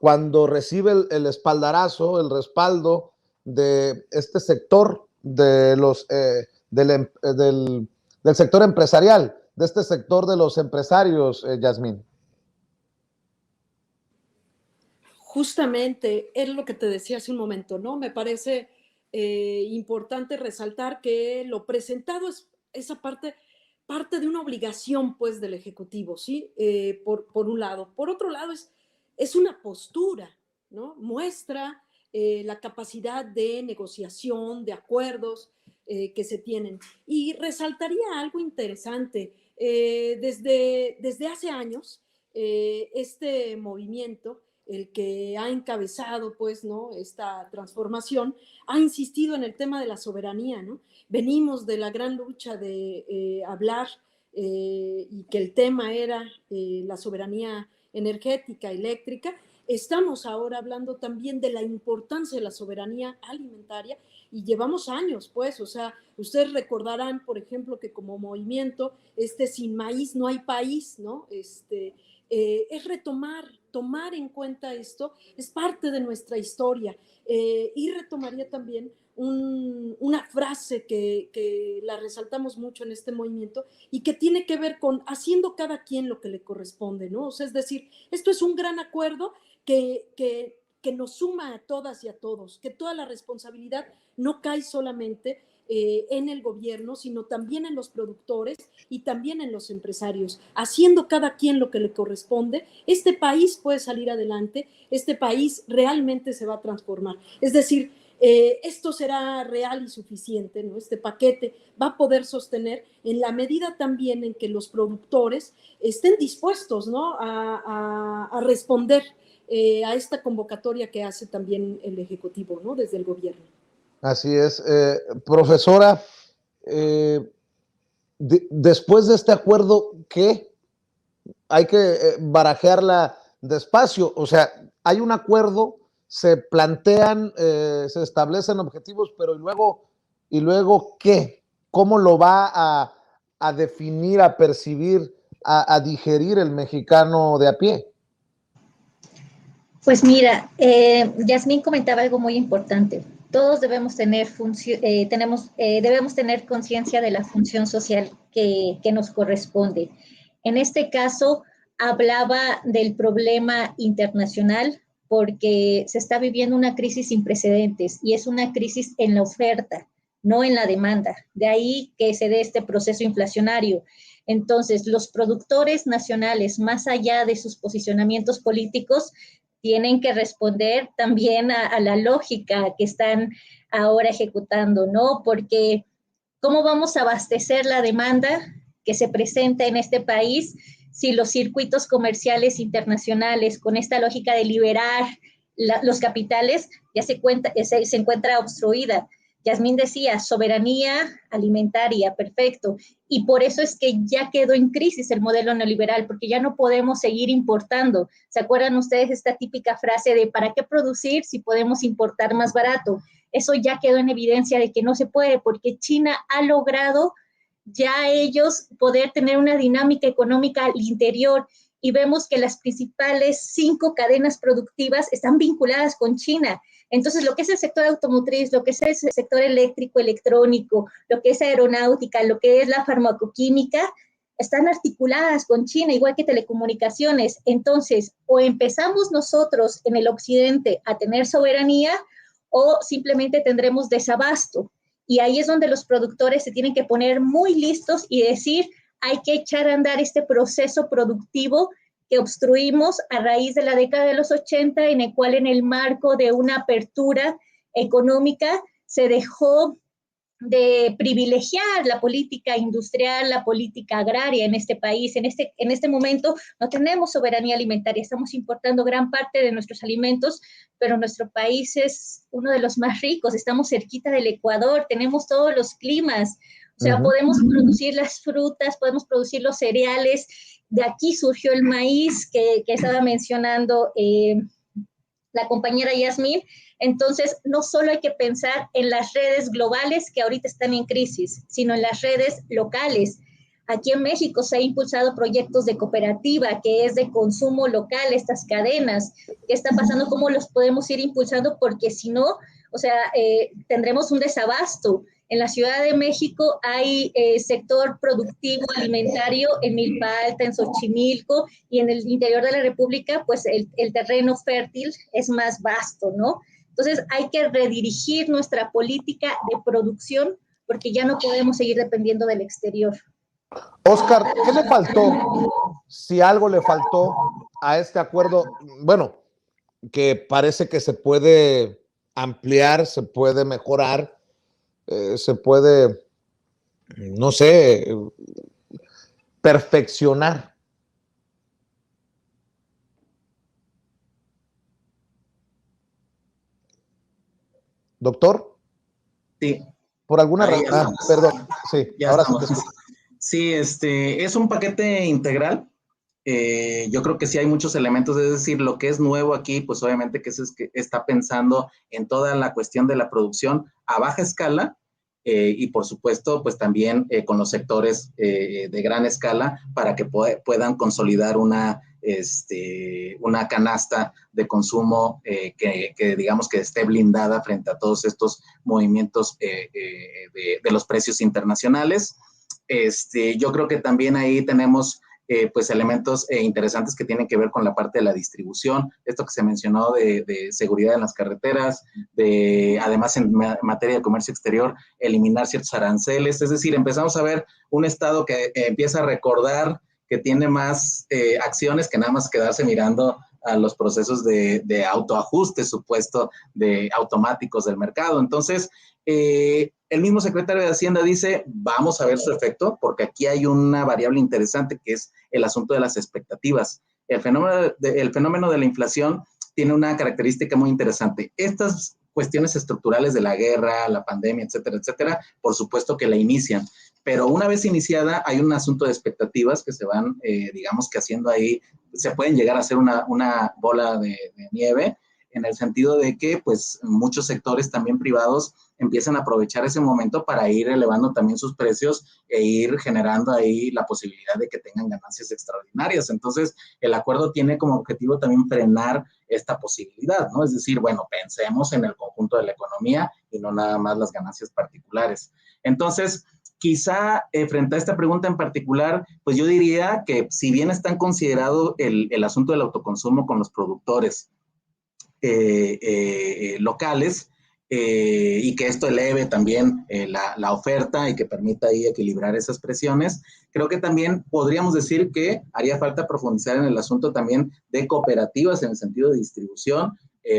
cuando recibe el espaldarazo, el respaldo de este sector de los, del sector empresarial, de este sector de los empresarios, Yasmín. Justamente, es lo que te decía hace un momento, ¿no? Me parece importante resaltar que lo presentado es esa parte de una obligación, pues, del Ejecutivo, ¿sí? Por un lado. Por otro lado, es una postura, ¿no? Muestra la capacidad de negociación, de acuerdos que se tienen. Y resaltaría algo interesante. Desde hace años, este movimiento, el que ha encabezado, pues, ¿no?, esta transformación, ha insistido en el tema de la soberanía, ¿no? Venimos de la gran lucha de hablar y que el tema era la soberanía energética, eléctrica. Estamos ahora hablando también de la importancia de la soberanía alimentaria y llevamos años, pues, o sea, ustedes recordarán, por ejemplo, que como movimiento, sin maíz no hay país, ¿no? Es tomar en cuenta esto, es parte de nuestra historia. Y retomaría también una frase que la resaltamos mucho en este movimiento y que tiene que ver con haciendo cada quien lo que le corresponde, ¿no? O sea, es decir, esto es un gran acuerdo que nos suma a todas y a todos, que toda la responsabilidad no cae solamente en el gobierno, sino también en los productores y también en los empresarios. Haciendo cada quien lo que le corresponde, este país puede salir adelante, este país realmente se va a transformar. Es decir, esto será real y suficiente, ¿no? Este paquete va a poder sostener en la medida también en que los productores estén dispuestos, ¿no?, a responder a esta convocatoria que hace también el Ejecutivo, ¿no?, desde el gobierno. Así es. Profesora, después de este acuerdo, ¿qué? Hay que barajearla despacio. O sea, hay un acuerdo, se plantean, se establecen objetivos, pero ¿y luego qué? ¿Cómo lo va a definir, a percibir, a digerir el mexicano de a pie? Pues mira, Yasmín comentaba algo muy importante. Todos debemos tener debemos tener conciencia de la función social que nos corresponde. En este caso, hablaba del problema internacional porque se está viviendo una crisis sin precedentes y es una crisis en la oferta, no en la demanda. De ahí que se dé este proceso inflacionario. Entonces, los productores nacionales, más allá de sus posicionamientos políticos, tienen que responder también a la lógica que están ahora ejecutando, ¿no? Porque ¿cómo vamos a abastecer la demanda que se presenta en este país si los circuitos comerciales internacionales, con esta lógica de liberar los capitales, ya se encuentra obstruida? Yasmín decía, soberanía alimentaria, perfecto. Y por eso es que ya quedó en crisis el modelo neoliberal, porque ya no podemos seguir importando. ¿Se acuerdan ustedes esta típica frase de ¿para qué producir si podemos importar más barato? Eso ya quedó en evidencia de que no se puede, porque China ha logrado ya ellos poder tener una dinámica económica al interior y vemos que las principales 5 cadenas productivas están vinculadas con China. Entonces, lo que es el sector automotriz, lo que es el sector eléctrico, electrónico, lo que es aeronáutica, lo que es la farmacoquímica, están articuladas con China, igual que telecomunicaciones. Entonces, o empezamos nosotros en el occidente a tener soberanía o simplemente tendremos desabasto. Y ahí es donde los productores se tienen que poner muy listos y decir, hay que echar a andar este proceso productivo que obstruimos a raíz de la década de los 80, en el cual en el marco de una apertura económica se dejó de privilegiar la política industrial, la política agraria en este país. En este momento no tenemos soberanía alimentaria, estamos importando gran parte de nuestros alimentos, pero nuestro país es uno de los más ricos, estamos cerquita del Ecuador, tenemos todos los climas, o sea, podemos producir las frutas, podemos producir los cereales, de aquí surgió el maíz que estaba mencionando la compañera Yasmín. Entonces, no solo hay que pensar en las redes globales que ahorita están en crisis, sino en las redes locales. Aquí en México se ha impulsado proyectos de cooperativa, que es de consumo local, estas cadenas. ¿Qué está pasando? ¿Cómo los podemos ir impulsando? Porque si no, o sea, tendremos un desabasto. En la Ciudad de México hay sector productivo alimentario en Milpa Alta, en Xochimilco, y en el interior de la República, pues el terreno fértil es más vasto, ¿no? Entonces hay que redirigir nuestra política de producción porque ya no podemos seguir dependiendo del exterior. Oscar, ¿qué le faltó? Si algo le faltó a este acuerdo, bueno, que parece que se puede ampliar, se puede mejorar, se puede, no sé, perfeccionar. Doctor, Sí. por alguna razón. Perdón, sí, Ya ahora estamos. sí te escucho. Sí, es un paquete integral. Yo creo que sí hay muchos elementos, es decir, lo que es nuevo aquí, pues obviamente que es que está pensando en toda la cuestión de la producción a baja escala y por supuesto, pues también con los sectores de gran escala para que puedan consolidar una canasta de consumo que digamos que esté blindada frente a todos estos movimientos de los precios internacionales. Yo creo que también ahí tenemos pues elementos interesantes que tienen que ver con la parte de la distribución, esto que se mencionó de seguridad en las carreteras, además en materia de comercio exterior, eliminar ciertos aranceles, es decir, empezamos a ver un Estado que empieza a recordar que tiene más acciones que nada más quedarse mirando a los procesos de autoajuste supuesto de automáticos del mercado. Entonces, el mismo secretario de Hacienda dice, vamos a ver su efecto, porque aquí hay una variable interesante que es el asunto de las expectativas. El fenómeno de la inflación tiene una característica muy interesante. Estas cuestiones estructurales de la guerra, la pandemia, etcétera, por supuesto que la inician, pero una vez iniciada hay un asunto de expectativas que se van, digamos que haciendo ahí, se pueden llegar a hacer una bola de nieve, en el sentido de que pues muchos sectores también privados empiezan a aprovechar ese momento para ir elevando también sus precios e ir generando ahí la posibilidad de que tengan ganancias extraordinarias. Entonces, el acuerdo tiene como objetivo también frenar esta posibilidad, ¿no? Es decir, bueno, pensemos en el conjunto de la economía y no nada más las ganancias particulares. Entonces, quizá frente a esta pregunta en particular, pues yo diría que si bien están considerado el asunto del autoconsumo con los productores locales, y que esto eleve también la oferta y que permita ahí equilibrar esas presiones. Creo que también podríamos decir que haría falta profundizar en el asunto también de cooperativas en el sentido de distribución,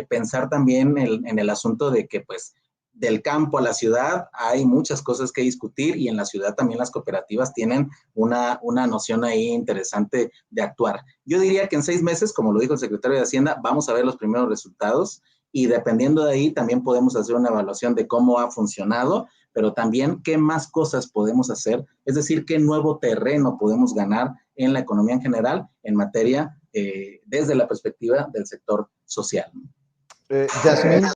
pensar también en el asunto de que pues del campo a la ciudad hay muchas cosas que discutir y en la ciudad también las cooperativas tienen una noción ahí interesante de actuar. Yo diría que en 6 meses, como lo dijo el secretario de Hacienda, vamos a ver los primeros resultados y dependiendo de ahí también podemos hacer una evaluación de cómo ha funcionado, pero también qué más cosas podemos hacer, es decir, qué nuevo terreno podemos ganar en la economía en general en materia desde la perspectiva del sector social. Yasmín.